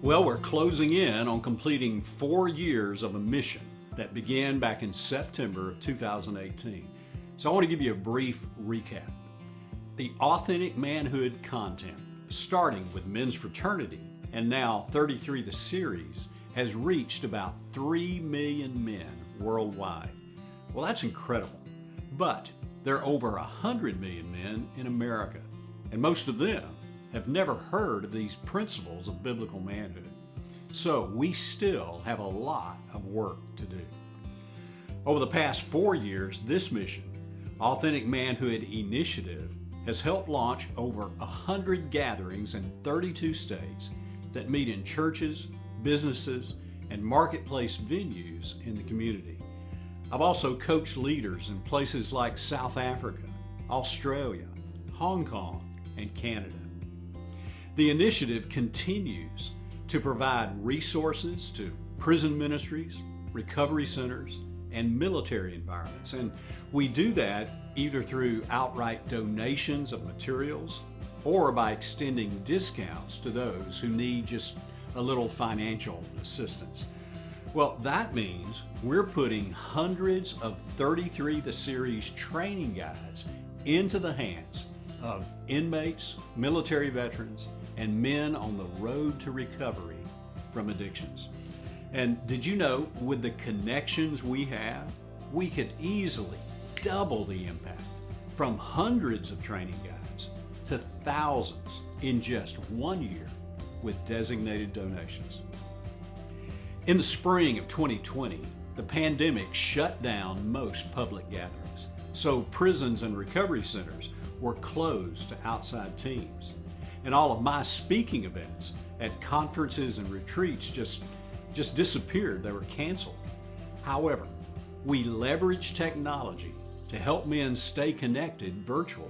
Well, we're closing in on completing 4 years of a mission that began back in September of 2018. So I want to give you a brief recap. The Authentic Manhood content, starting with Men's Fraternity and now 33 the series, has reached about 3 million men worldwide. Well, that's incredible. But there are over 100 million men in America, and most of them have never heard of these principles of biblical manhood. So we still have a lot of work to do. Over the past 4 years, this mission, Authentic Manhood Initiative, has helped launch over 100 gatherings in 32 states that meet in churches, businesses, and marketplace venues in the community. I've also coached leaders in places like South Africa, Australia, Hong Kong, and Canada. The initiative continues to provide resources to prison ministries, recovery centers, and military environments. And we do that either through outright donations of materials or by extending discounts to those who need just a little financial assistance. Well, that means we're putting hundreds of 33 the series training guides into the hands of inmates, military veterans, and men on the road to recovery from addictions. And did you know, with the connections we have, we could easily double the impact from hundreds of training guides to thousands in just 1 year with designated donations. In the spring of 2020, the pandemic shut down most public gatherings, so prisons and recovery centers were closed to outside teams. And all of my speaking events at conferences and retreats just disappeared. They were canceled. However, we leveraged technology to help men stay connected virtually.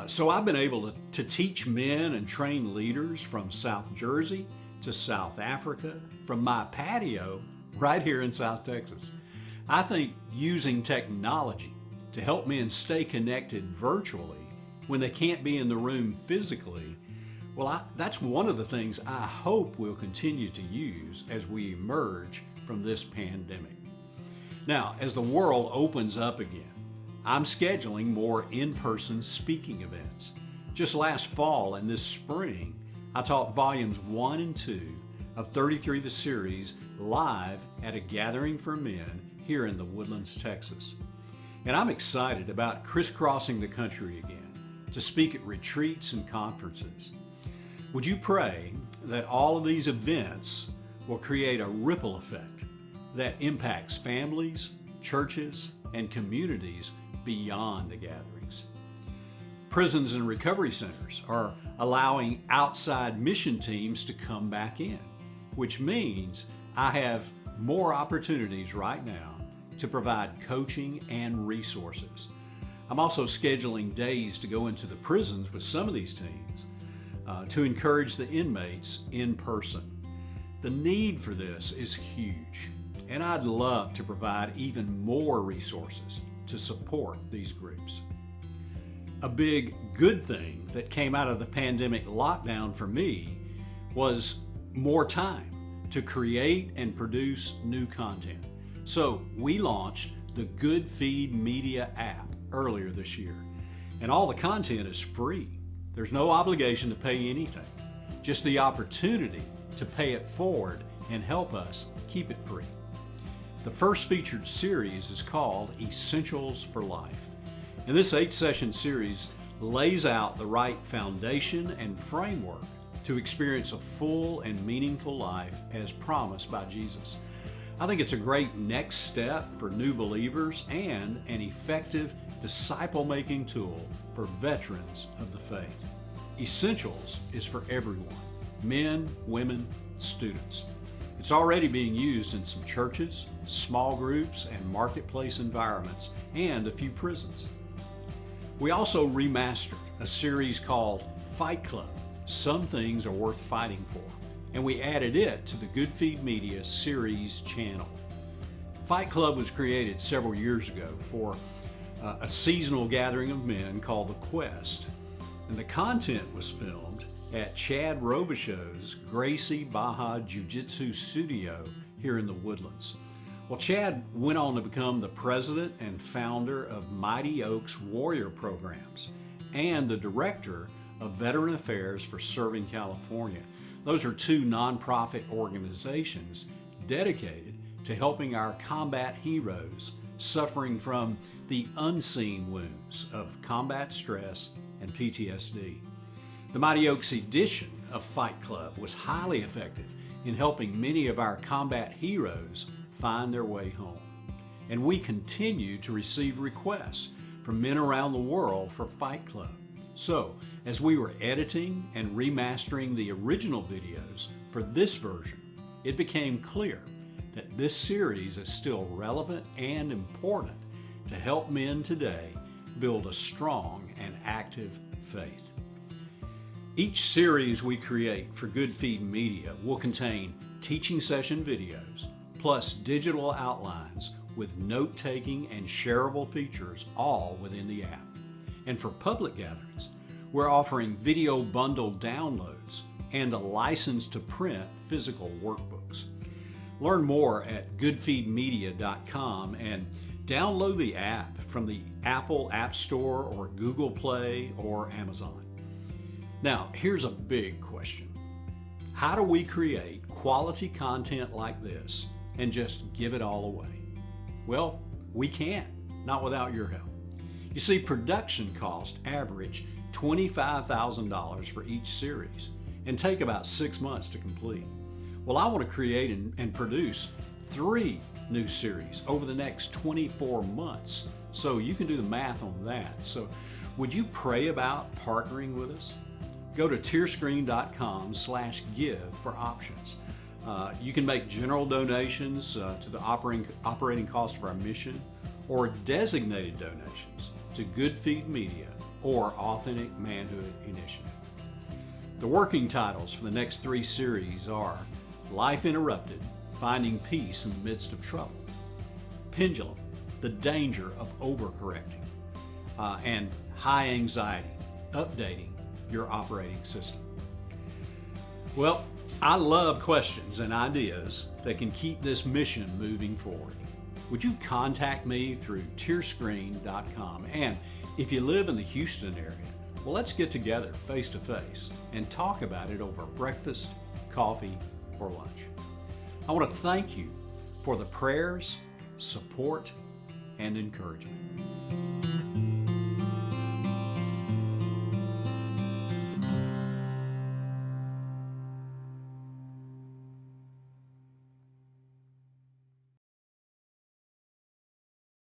So I've been able to teach men and train leaders from South Jersey to South Africa, from my patio right here in South Texas. I think using technology to help men stay connected virtually when they can't be in the room physically, well, that's one of the things I hope we'll continue to use as we emerge from this pandemic. Now, as the world opens up again, I'm scheduling more in-person speaking events. Just last fall and this spring, I taught volumes 1 and 2 of 33 the series live at a gathering for men here in the Woodlands, Texas. And I'm excited about crisscrossing the country again to speak at retreats and conferences. Would you pray that all of these events will create a ripple effect that impacts families, churches, and communities beyond the gatherings? Prisons and recovery centers are allowing outside mission teams to come back in, which means I have more opportunities right now to provide coaching and resources. I'm also scheduling days to go into the prisons with some of these teams to encourage the inmates in person. The need for this is huge, and I'd love to provide even more resources to support these groups. A big good thing that came out of the pandemic lockdown for me was more time to create and produce new content. So we launched the Good Feed Media app earlier this year, and all the content is free. There's no obligation to pay anything, just the opportunity to pay it forward and help us keep it free. The first featured series is called Essentials for Life, and this 8-session series lays out the right foundation and framework to experience a full and meaningful life as promised by Jesus. I think it's a great next step for new believers and an effective disciple-making tool for veterans of the faith. Essentials is for everyone, men, women, students. It's already being used in some churches, small groups, and marketplace environments, and a few prisons. We also remastered a series called Fight Club, Some Things Are Worth Fighting For, and we added it to the Good Feed Media series channel. Fight Club was created several years ago for a seasonal gathering of men called The Quest, and the content was filmed at Chad Robichaux's Gracie Baja Jiu-Jitsu studio here in the Woodlands. Well, Chad went on to become the president and founder of Mighty Oaks Warrior Programs and the director of Veteran Affairs for Serving California. Those are two nonprofit organizations dedicated to helping our combat heroes suffering from the unseen wounds of combat stress and PTSD. The Mighty Oaks edition of Fight Club was highly effective in helping many of our combat heroes find their way home. And we continue to receive requests from men around the world for Fight Club. So, as we were editing and remastering the original videos for this version, it became clear that this series is still relevant and important to help men today build a strong and active faith. Each series we create for Good Feed Media will contain teaching session videos, plus digital outlines with note-taking and shareable features all within the app. And for public gatherings, we're offering video bundle downloads and a license to print physical workbooks. Learn more at goodfeedmedia.com and download the app from the Apple App Store or Google Play or Amazon. Now, here's a big question. How do we create quality content like this and just give it all away? Well, we can't, not without your help. You see, production costs average $25,000 for each series and take about 6 months to complete. Well, I want to create and produce 3 new series over the next 24 months, so you can do the math on that. So would you pray about partnering with us? Go to tiercegreen.com/give for options. You can make general donations to the operating cost of our mission, or designated donations to Good Feed Media or Authentic Manhood Initiative. The working titles for the next 3 series are Life Interrupted, Finding Peace in the Midst of Trouble; Pendulum, The Danger of Overcorrecting; and High Anxiety, Updating Your Operating System. Well, I love questions and ideas that can keep this mission moving forward. Would you contact me through tiercegreen.com? And if you live in the Houston area, well, let's get together face to face and talk about it over breakfast, coffee, or lunch. I want to thank you for the prayers, support, and encouragement.